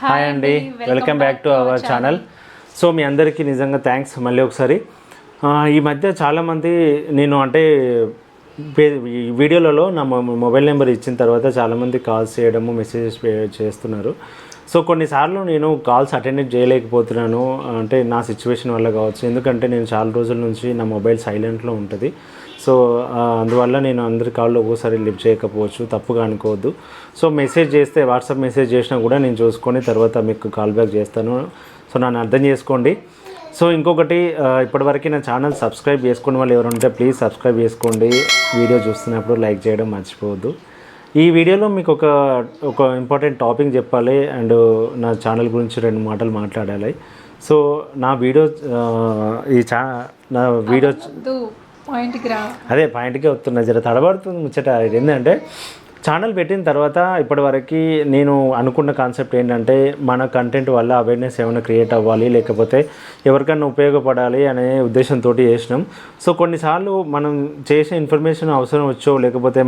Hi అండి, welcome back to our channel. So మీ అందరికీ నిజంగా థ్యాంక్స్ మళ్ళీ ఒకసారి. ఈ మధ్య చాలామంది నేను అంటే వీడియోలలో నా మొబైల్ నెంబర్ ఇచ్చిన తర్వాత చాలామంది కాల్స్ చేయడము మెసేజెస్ చేస్తున్నారు. సో కొన్నిసార్లు నేను కాల్స్ అటెండ్ చేయలేకపోతున్నాను, అంటే నా సిచ్యువేషన్ వల్ల కావచ్చు. ఎందుకంటే నేను చాలా రోజుల నుంచి నా మొబైల్ సైలెంట్లో ఉంటుంది. సో అందువల్ల నేను అందరి కాల్లో ఒక్కోసారి లిఫ్ట్ చేయకపోవచ్చు, తప్పుగా అనుకోవద్దు. సో మెసేజ్ చేస్తే వాట్సాప్ మెసేజ్ చేసినా కూడా నేను చూసుకొని తర్వాత మీకు కాల్ బ్యాక్ చేస్తాను. సో నన్ను అర్థం చేసుకోండి. సో ఇంకొకటి, ఇప్పటివరకు నా ఛానల్ సబ్స్క్రైబ్ చేసుకునే వాళ్ళు ఎవరు ఉంటే ప్లీజ్ సబ్స్క్రైబ్ చేసుకోండి. వీడియో చూస్తున్నప్పుడు లైక్ చేయడం మర్చిపోవద్దు. ఈ వీడియోలో మీకు ఒక ఇంపార్టెంట్ టాపిక్ చెప్పాలి అండ్ నా ఛానల్ గురించి 2 మాటలు మాట్లాడాలి. సో నా వీడియో అదే పాయింట్కే వస్తున్నా, జర తడబడుతుంది ముచ్చట. ఏంటంటే ఛానల్ పెట్టిన తర్వాత ఇప్పటివరకు నేను అనుకున్న కాన్సెప్ట్ ఏంటంటే మన కంటెంట్ వల్ల అవేర్నెస్ ఏమైనా క్రియేట్ అవ్వాలి, లేకపోతే ఎవరికైనా ఉపయోగపడాలి అనే ఉద్దేశంతో చేసినాం. సో కొన్నిసార్లు మనం చేసే ఇన్ఫర్మేషన్ అవసరం వచ్చో, లేకపోతే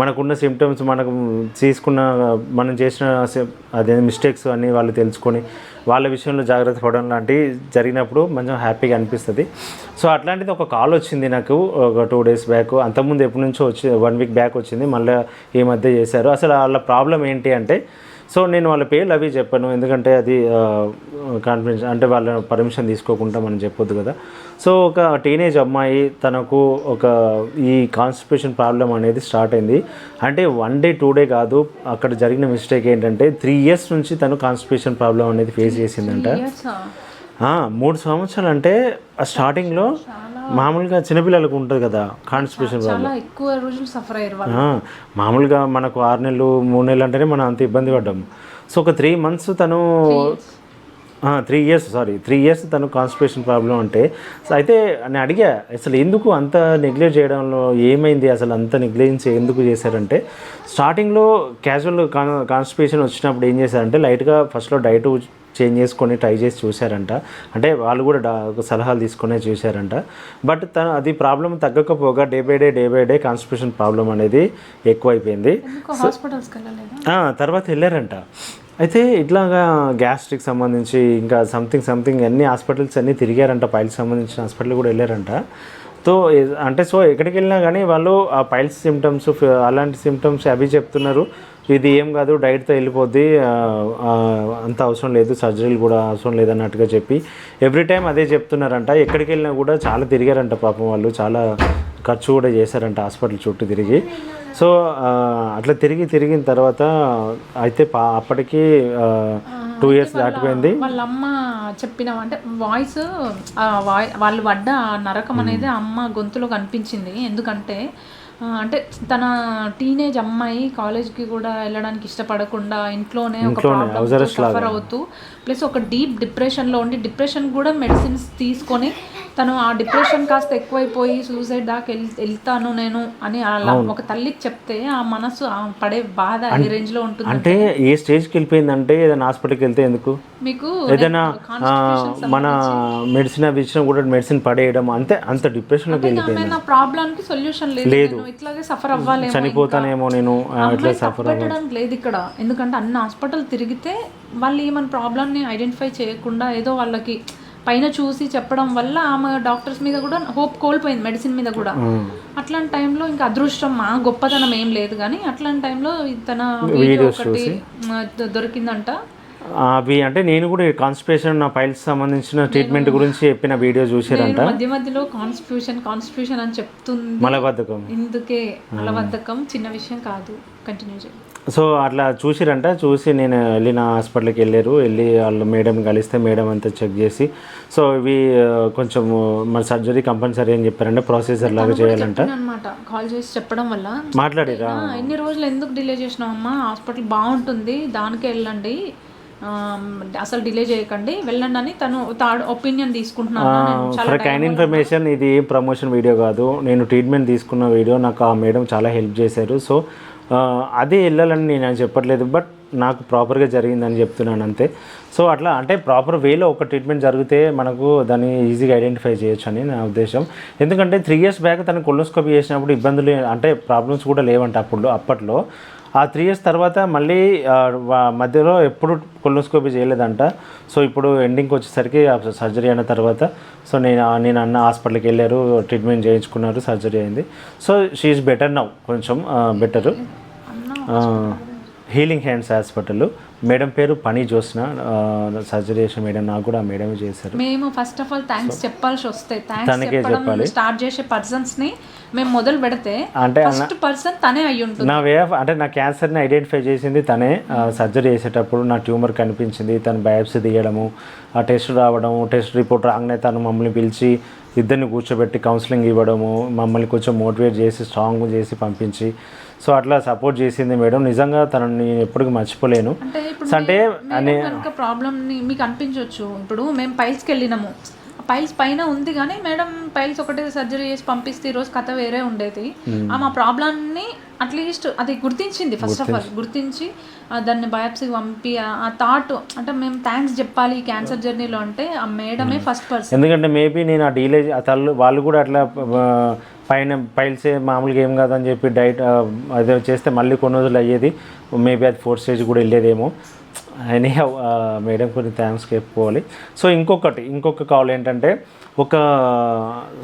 మనకున్న సిమ్టమ్స్ మనం చేసిన అదే మిస్టేక్స్ అన్నీ వాళ్ళు తెలుసుకొని వాళ్ళ విషయంలో జాగ్రత్త పడడం లాంటివి జరిగినప్పుడు కొంచెం హ్యాపీగా అనిపిస్తుంది. సో అట్లాంటిది ఒక కాల్ వచ్చింది నాకు ఒక 2 days బ్యాక్. అంతకుముందు ఎప్పటి నుంచో 1 week బ్యాక్ వచ్చింది, మళ్ళీ ఈ మధ్య చేశారు. అసలు వాళ్ళ ప్రాబ్లం ఏంటి అంటే, సో నేను వాళ్ళ పేర్లు అవి చెప్పాను, ఎందుకంటే అది కాన్ఫిడెన్స్, అంటే వాళ్ళ పర్మిషన్ తీసుకోకుండా మనం చెప్పొద్దు కదా. సో ఒక టీనేజ్ అమ్మాయి, తనకు ఈ కాన్స్టిపేషన్ ప్రాబ్లం అనేది స్టార్ట్ అయింది. అంటే 1 day 2 day కాదు, అక్కడ జరిగిన మిస్టేక్ ఏంటంటే 3 years నుంచి తను కాన్స్టిపేషన్ ప్రాబ్లం అనేది ఫేస్ చేసిందంట. 3 సంవత్సరాలు అంటే స్టార్టింగ్లో మామూలుగా చిన్నపిల్లలకు ఉంటుంది కదా కాన్స్టిపేషన్ ప్రాబ్లం, ఎక్కువ రోజులు సఫర్ అయ్యారు. మామూలుగా మనకు 6 నెలలు 3 నెలలు అంటేనే మనం అంత ఇబ్బంది పడ్డాము. సో ఒక 3 months తను 3 years తను కాన్స్టిపేషన్ ప్రాబ్లం అంటే. అయితే నేను అడిగా, అసలు ఎందుకు అంత నెగ్లెక్ట్ చేయడంలో ఏమైంది, అసలు అంత నెగ్లెన్స్ ఎందుకు చేశారంటే, స్టార్టింగ్లో క్యాజువల్ కాన్స్టిపేషన్ వచ్చినప్పుడు ఏం చేశారంటే లైట్గా ఫస్ట్లో డైట్ చేంజ్ చేసుకొని ట్రై చేసి చూశారంట. అంటే వాళ్ళు కూడా సలహాలు తీసుకునే చూశారంట. బట్ అది ప్రాబ్లం తగ్గకపోగా day by day constipation problem అనేది ఎక్కువైపోయింది. తర్వాత వెళ్ళారంట. అయితే ఇట్లాగా గ్యాస్ట్రిక్ సంబంధించి ఇంకా సంథింగ్ అన్ని హాస్పిటల్స్ అన్నీ తిరిగారంట, పైల్స్ సంబంధించిన హాస్పిటల్ కూడా వెళ్ళారంట. సో ఎక్కడికి వెళ్ళినా కానీ వాళ్ళు ఆ పైల్స్ సిమ్టమ్స్ అలాంటి సిమ్టమ్స్ అవి చెప్తున్నారు. ఇది ఏం కాదు, డైట్తో వెళ్ళిపోద్ది, అంత అవసరం లేదు, సర్జరీలు కూడా అవసరం లేదన్నట్టుగా చెప్పి ఎవ్రీ టైం అదే చెప్తున్నారంట. ఎక్కడికి వెళ్ళినా కూడా చాలా తిరిగారంట పాపం, వాళ్ళు చాలా ఖర్చు కూడా చేశారంట హాస్పిటల్ చుట్టూ తిరిగి. సో అట్లా తిరిగిన తర్వాత అయితే అప్పటికి 2 years దాటిపోయింది. వాళ్ళ అమ్మ చెప్పిన అంటే వాయిస్ వాళ్ళు పడ్డ నరకం అనేది అమ్మ గొంతులో కనిపించింది. ఎందుకంటే అంటే తన టీనేజ్ అమ్మాయి కాలేజ్కి కూడా వెళ్ళడానికి ఇష్టపడకుండా ఇంట్లోనే సఫర్ అవుతూ, ప్లస్ ఒక డీప్ డిప్రెషన్లో ఉండి, డిప్రెషన్ కూడా మెడిసిన్స్ తీసుకొని తను ఆ డిప్రెషన్ కాస్త ఎక్కువైపోయి సూసైడ్ దాకా వెళ్తాను నేను అని అలా ఒక తల్లికి చెప్తే ఆ మనసు పడే బాధ ఏ రేంజ్ లో ఉంటుంది. అంటే ఏ స్టేజ్కి వెళ్ళిపోయిందంటే, ఏదైనా హాస్పిటల్కి వెళ్తే ఎందుకు మీకు ఏదైనా మన మెడిసిన్ అవి ఇచ్చినా కూడా మెడిసిన్ పడేయడం, అంత డిప్రెషన్లోకి వెళ్ళిపోయింది. ప్రాబ్లంకి సొల్యూషన్ లేదు, ఇట్లాగే సఫర్ అవ్వాలి, చనిపోతానేమో నేను, ఇట్లా సఫర్ పెట్టడానికి లేదు ఇక్కడ. ఎందుకంటే అన్ని హాస్పిటల్ తిరిగితే వాళ్ళు ఏమైనా ప్రాబ్లమ్ని ఐడెంటిఫై చేయకుండా ఏదో వాళ్ళకి పైన చూసి చెప్పడం వల్ల ఆమె డాక్టర్స్ మీద కూడా హోప్ కోల్పోయింది, మెడిసిన్ మీద కూడా. అట్లాంటి టైంలో ఇంకా అదృష్టం, మా గొప్పతనం ఏం లేదు కానీ అట్లాంటి టైంలో తన వీడియో ఒకటి దొరికిందంట. అవి అంటే నేను కూడా కాన్స్టిపేషన్ నా పైల్స్ సంబంధించిన ట్రీట్మెంట్ గురించి చెప్పిన వీడియో చూసారంట. మధ్యలో కాన్స్టిపేషన్ అని చెప్తుంది, మలబద్ధకం. ఇందుకే మలబద్ధకం చిన్న విషయం కాదు, కంటిన్యూ చేయండి. సో అట్లా చూసి నేను వెళ్ళిన హాస్పిటల్కి వెళ్ళి వాళ్ళు మేడం కలిస్తే మేడం అంతా చెక్ చేసి, సో ఇవి కొంచెం మన సర్జరీ కంపల్సరీ అని చెప్పారంటే ప్రొసీజర్ లాగా చేయాలంట అనమాట. కాల్ చేసి చెప్పడం వల్ల మాట్లాడిరా, ఎన్ని రోజులు ఎందుకు డిలే చేసినావమ్మా, హాస్పిటల్ బాగుంటుంది దానికే వెళ్ళండి, అసలు డిలే చేయకండి, వెళ్ళండి అని తను ఒపీనియన్ తీసుకుంటున్నాను. ఫర్ కైండ్ ఇన్ఫర్మేషన్, ఇది ప్రమోషన్ వీడియో కాదు, నేను ట్రీట్మెంట్ తీసుకున్న వీడియో. నాకు ఆ మేడం చాలా హెల్ప్ చేశారు. సో అదే వెళ్ళాలని నేను చెప్పట్లేదు, బట్ నాకు ప్రాపర్గా జరిగిందని చెప్తున్నాను అంతే. సో అట్లా అంటే ప్రాపర్ వేలో ఒక ట్రీట్మెంట్ జరిగితే మనకు దాన్ని ఈజీగా ఐడెంటిఫై చేయొచ్చు అని నా ఉద్దేశం. ఎందుకంటే 3 years బ్యాక్ తను కొలోనోస్కోపీ చేసినప్పుడు ఇబ్బందులు అంటే ప్రాబ్లమ్స్ కూడా లేవంట అప్పట్లో. ఆ 3 years తర్వాత మళ్ళీ మధ్యలో ఎప్పుడు కొలోనోస్కోపీ చేయలేదంట. సో ఇప్పుడు ఎండింగ్కి వచ్చేసరికి సర్జరీ అయిన తర్వాత సో నేను అన్న హాస్పిటల్కి వెళ్ళారు, ట్రీట్మెంట్ చేయించుకున్నారు, సర్జరీ అయింది. సో షీఈస్ బెటర్ నౌ, కొంచెం better. Healing hands hospital, madam పేరు పని జ్యోత్స్న, సర్జరీ చేసిన మేడం, నాకు కూడా ఆ మేడమే చేశారు. మేము ఫస్ట్ ఆఫ్ ఆల్ థ్యాంక్స్ చెప్పాల్సి వస్తే థ్యాంక్స్ స్టార్ట్ చేసే పర్సన్స్ని మేము మొదలు పెడితే అంటే ఫస్ట్ పర్సన్ తనే అయ్యి ఉంటుంది. నా వే ఆఫ్ అంటే నా క్యాన్సర్ని ఐడెంటిఫై చేసింది తనే. సర్జరీ చేసేటప్పుడు నా ట్యూమర్ కనిపించింది, తను బయాప్సీ తీయడము, ఆ టెస్ట్ రావడం, టెస్ట్ రిపోర్ట్ రాగానే తను మమ్మల్ని పిలిచి ఇద్దరిని కూర్చోబెట్టి కౌన్సిలింగ్ ఇవ్వడము, మమ్మల్ని కొంచెం మోటివేట్ చేసి స్ట్రాంగ్ చేసి పంపించి సో అట్లా సపోర్ట్ చేసింది మేడం. నిజంగా తనని ఎప్పటికీ మర్చిపోలేను. అంటే కనుక ప్రాబ్లమ్ని మీకు అనిపించవచ్చు. ఇప్పుడు మేము పైల్స్కి వెళ్ళినాము, పైల్స్ పైన ఉంది కానీ మేడం పైల్స్ ఒకటే సర్జరీ చేసి పంపిస్తే ఈరోజు కథ వేరే ఉండేది. మా ప్రాబ్లమ్ని అట్లీస్ట్ అది గుర్తించింది. ఫస్ట్ ఆఫ్ ఆల్ గుర్తించి దాన్ని బయాప్సీకి పంపి ఆ థాట్ అంటే మేము థ్యాంక్స్ చెప్పాలి క్యాన్సర్ జర్నీలో అంటే ఆ మేడమే ఫస్ట్ పర్సన్. ఎందుకంటే మేబీ నేను ఆ డీలే వాళ్ళు కూడా అట్లా పైన పైల్సే మామూలుగా ఏం కాదని చెప్పి డైట్ అదే చేస్తే మళ్ళీ కొన్ని రోజులు అయ్యేది, మేబీ అది 4th stage కూడా వెళ్ళేదేమో. అని మేడం కొన్ని థ్యాంక్స్ చెప్పుకోవాలి. సో ఇంకొక కాల్ ఏంటంటే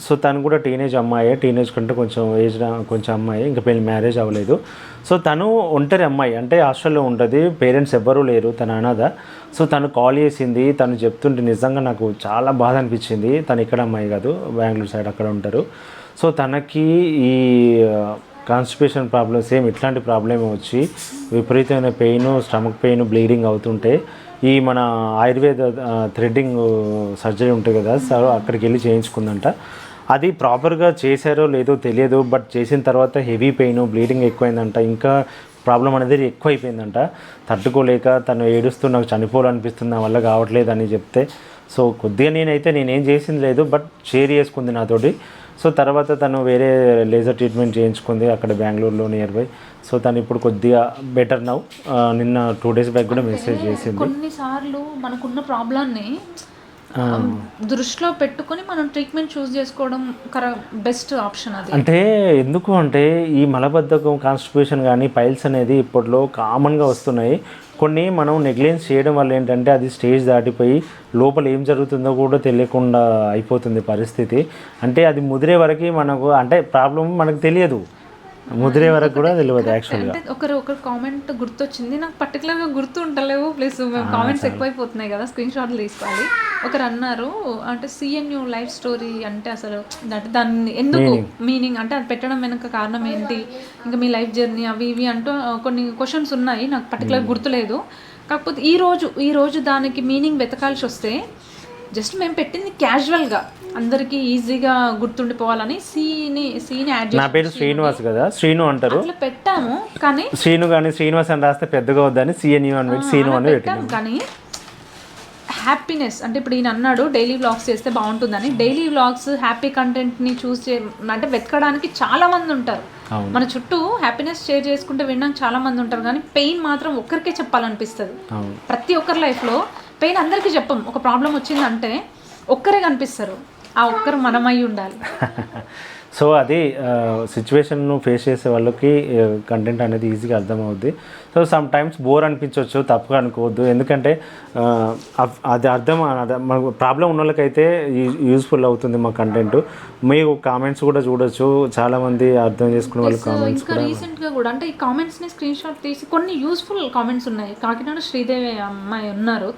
సో తను కూడా టీనేజ్ కంటే కొంచెం అమ్మాయి, ఇంకా పెళ్లి మ్యారేజ్ అవ్వలేదు. సో తను ఒంటరి అమ్మాయి, అంటే హాస్టల్లో ఉంటుంది, పేరెంట్స్ ఎవ్వరూ లేరు, తను అనాథ. సో తను కాల్ చేసింది, తను చెప్తుంటే నిజంగా నాకు చాలా బాధ అనిపించింది. తను ఇక్కడ అమ్మాయి కాదు, బెంగళూరు సైడ్ అక్కడ ఉంటారు. సో తనకి ఈ కాన్స్టిపేషన్ ప్రాబ్లమ్ సేమ్ ఇట్లాంటి ప్రాబ్లమే వచ్చి విపరీతమైన పెయిన్, స్టమక్ పెయిన్, బ్లీడింగ్ అవుతుంటే ఈ మన ఆయుర్వేద థ్రెడ్డింగ్ సర్జరీ ఉంటుంది కదా, సో అక్కడికి వెళ్ళి చేయించుకుందంట. అది ప్రాపర్గా చేశారో లేదో తెలియదు, బట్ చేసిన తర్వాత హెవీ పెయిన్, బ్లీడింగ్ ఎక్కువైందంట, ఇంకా ప్రాబ్లం అనేది ఎక్కువ అయిపోయిందంట. తట్టుకోలేక తను ఏడుస్తూ నాకు చనిపోవాలనిపిస్తుంది, నా వల్ల కావట్లేదు అని చెప్తే సో కొద్దిగా నేనేం చేసింది లేదు, బట్ షేర్ చేసుకుంది నాతోటి. సో తర్వాత తను వేరే లేజర్ ట్రీట్మెంట్ చేయించుకుంది అక్కడ బెంగళూరులో నియర్ బై. సో తను ఇప్పుడు కొద్దిగా బెటర్ నౌ. నిన్న 2 days బ్యాక్ కూడా మెసేజ్ చేసింది. కొన్నిసార్లు మనకున్న ప్రాబ్లాన్ని దృష్టిలో పెట్టుకొని మనం ట్రీట్మెంట్ చూస్ చేసుకోవడం బెస్ట్ ఆప్షన్. అది అంటే ఎందుకు అంటే ఈ మలబద్ధకం, కాన్స్టిపేషన్ కానీ పైల్స్ అనేది ఇప్పట్లో కామన్గా వస్తున్నాయి. కొన్ని మనం నెగ్లెన్స్ చేయడం వల్ల ఏంటంటే అది స్టేజ్ దాటిపోయి లోపల ఏం జరుగుతుందో కూడా తెలియకుండా అయిపోతుంది పరిస్థితి. అంటే అది ముదిరే వరకు మనకు అంటే ప్రాబ్లం మనకు తెలియదు, ముదిరే వరకు కూడా తెలియదు యాక్చువల్గా. ఒకరు కామెంట్ గుర్తొచ్చింది నాకు, పర్టికులర్గా గుర్తు ఉంటలేవు, ప్లస్ మేము కామెంట్స్ ఎక్కువైపోతున్నాయి కదా, స్క్రీన్ షాట్లు తీసుకోవాలి. ఒకరు అన్నారు అంటే CNU లైఫ్ స్టోరీ అంటే అసలు దాన్ని ఎందుకు మీనింగ్ అంటే అది పెట్టడం వెనక కారణం ఏంటి, ఇంకా మీ లైఫ్ జర్నీ అవి ఇవి అంటూ కొన్ని క్వశ్చన్స్ ఉన్నాయి, నాకు పర్టికులర్ గుర్తులేదు. కాకపోతే ఈరోజు దానికి మీనింగ్ వెతకాల్సి వస్తే జస్ట్ మేము పెట్టింది క్యాజువల్గా అందరికీ ఈజీగా గుర్తుండిపోవాలని సీని యాడ్ చేసి, నా పేరు శ్రీనివాస్ కదా, శ్రీను అంటారు, అట్లా పెట్టాము. కానీ శ్రీను కానీ శ్రీనివాస్ అని రాస్తే పెద్దగా వద్దని CNU అని పెట్టి శ్రీను అని పెట్టాము. కానీ హ్యాపీనెస్ అంటే ఇప్పుడు ఈయన అన్నాడు డైలీ వ్లాగ్స్ చేస్తే బాగుంటుందని. డైలీ వ్లాగ్స్ హ్యాపీ కంటెంట్ని అంటే వెతకడానికి చాలా మంది ఉంటారు మన చుట్టూ. హ్యాపీనెస్ షేర్ చేసుకుంటే వినడానికి చాలా మంది ఉంటారు, కానీ పెయిన్ మాత్రం ఒక్కరికే చెప్పాలనిపిస్తుంది. ప్రతి ఒక్కరి లైఫ్లో పెయిన్ అందరికీ చెప్పం. ఒక ప్రాబ్లం వచ్చిందంటే ఒక్కరే కనిపిస్తారు, ఆ ఒక్కరు మనమై ఉండాలి. సో అది సిచ్యువేషన్ను ఫేస్ చేసే వాళ్ళకి కంటెంట్ అనేది ఈజీగా అర్థమవుద్ది. సో సమ్ టైమ్స్ బోర్ అనిపించవచ్చు, తప్పుగా అనుకోవద్దు. ఎందుకంటే అది మనకు ప్రాబ్లం ఉన్న వాళ్ళకైతే యూస్ఫుల్ అవుతుంది మా కంటెంట్. మీకు కామెంట్స్ కూడా చూడొచ్చు, చాలామంది అర్థం చేసుకునే వాళ్ళు కామెంట్స్ ఇంకా రీసెంట్గా కూడా అంటే ఈ కామెంట్స్ని స్క్రీన్ షాట్ తీసి కొన్ని యూస్ఫుల్ కామెంట్స్ ఉన్నాయి. కాకినాడ శ్రీదేవి అమ్మాయి ఉన్నారు,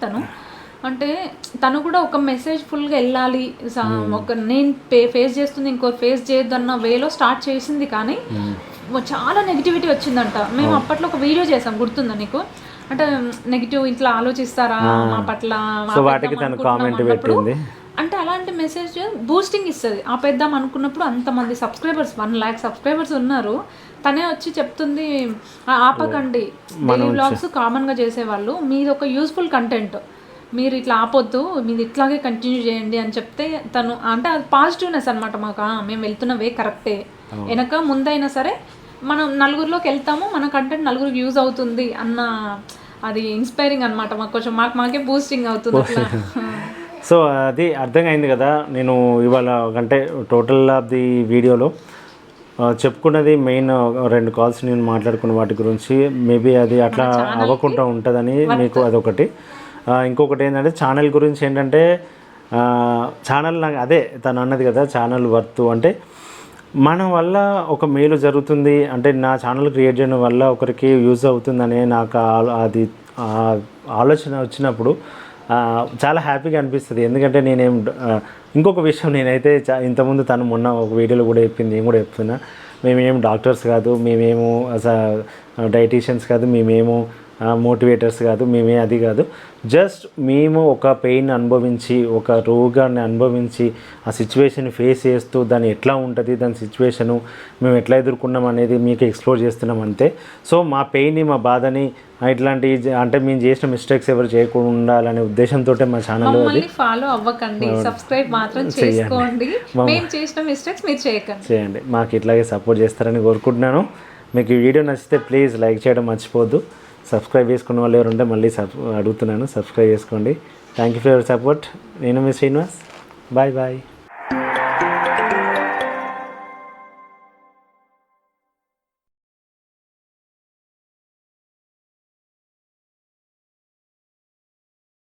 అంటే తను కూడా ఒక మెసేజ్ ఫుల్గా వెళ్ళాలి, ఒక నేను ఫేస్ చేస్తుంది ఇంకోటి ఫేస్ చేయొద్దన్న వేలో స్టార్ట్ చేసింది, కానీ చాలా నెగిటివిటీ వచ్చిందంట. మేము అప్పట్లో ఒక వీడియో చేసాం, గుర్తుందా నీకు? అంటే నెగిటివ్ ఇట్లా ఆలోచిస్తారా మా పట్ల అంటే అలాంటి మెసేజ్ బూస్టింగ్ ఇస్తుంది. ఆపేద్దాం అనుకున్నప్పుడు అంతమంది సబ్స్క్రైబర్స్ 1 lakh సబ్స్క్రైబర్స్ ఉన్నారు. తనే వచ్చి చెప్తుంది ఆపకండి, డైలీ వ్లాగ్స్ కామన్గా చేసేవాళ్ళు, మీది ఒక యూస్ఫుల్ కంటెంట్, మీరు ఇట్లా ఆపొద్దు, మీది ఇట్లాగే కంటిన్యూ చేయండి అని చెప్తే తను అంటే అది పాజిటివ్నెస్ అనమాట. మాకు మేము వెళ్తున్న వే కరెక్టే, వెనక ముందైనా సరే మనం నలుగురిలోకి వెళ్తాము, మన కంటెంట్ నలుగురికి యూజ్ అవుతుంది అన్న అది ఇన్స్పైరింగ్ అనమాట. మాకు కొంచెం మాకే బూస్టింగ్ అవుతుంది అట్లా. సో అది అర్థమైంది కదా. నేను ఇవాళ అంటే టోటల్ ఆఫ్ ది వీడియోలో చెప్పుకున్నది మెయిన్ 2 కాల్స్ నేను మాట్లాడుకున్న వాటి గురించి మేబీ అది అట్లా అవ్వకుండా ఉంటుందని మీకు అదొకటి. ఇంకొకటి ఏంటంటే ఛానల్ గురించి ఏంటంటే ఛానల్ నాకు అదే తను అన్నది కదా ఛానల్ వర్త్ అంటే మన వల్ల ఒక మేలు జరుగుతుంది అంటే నా ఛానల్ క్రియేట్ చేయడం వల్ల ఒకరికి యూజ్ అవుతుందనే నాకు అది ఆలోచన వచ్చినప్పుడు చాలా హ్యాపీగా అనిపిస్తుంది. ఎందుకంటే ఇంకొక విషయం నేనైతే ఇంతకుముందు తను మొన్న ఒక వీడియోలో కూడా చెప్పింది, నేను కూడా చెప్తున్నా, మేమేం డాక్టర్స్ కాదు, మేమేమో డైటీషియన్స్ కాదు, మేమేమో మోటివేటర్స్ కాదు, మేమే అది కాదు, జస్ట్ మేము ఒక పెయిన్ అనుభవించి ఒక రోగాన్ని అనుభవించి ఆ సిచ్యువేషన్ ఫేస్ చేస్తూ దాన్ని ఎట్లా ఉంటుంది దాని సిచ్యువేషను మేము ఎట్లా ఎదుర్కొన్నాం అనేది మీకు ఎక్స్ప్లోర్ చేస్తున్నాం అంతే. సో మా పెయిన్ని మా బాధని ఇట్లాంటి అంటే మేము చేసిన మిస్టేక్స్ ఎవరు చేయకుండా ఉండాలనే ఉద్దేశంతో మా ఛానల్ అది ఫాలో అవ్వకండి, సబ్స్క్రైబ్ మాత్రం చేసుకోండి, మేము చేసిన మిస్టేక్స్ మీరు చేయండి. మాకు ఇట్లాగే సపోర్ట్ చేస్తారని కోరుకుంటున్నాను. మీకు ఈ వీడియో నచ్చితే ప్లీజ్ లైక్ చేయడం మర్చిపోవద్దు. సబ్స్క్రైబ్ చేసుకున్న వాళ్ళు ఎవరు ఉంటే మళ్ళీ అడుగుతున్నాను, సబ్స్క్రైబ్ చేసుకోండి. Thank you for your support. నేను మీ శ్రీనివాస్. Bye bye.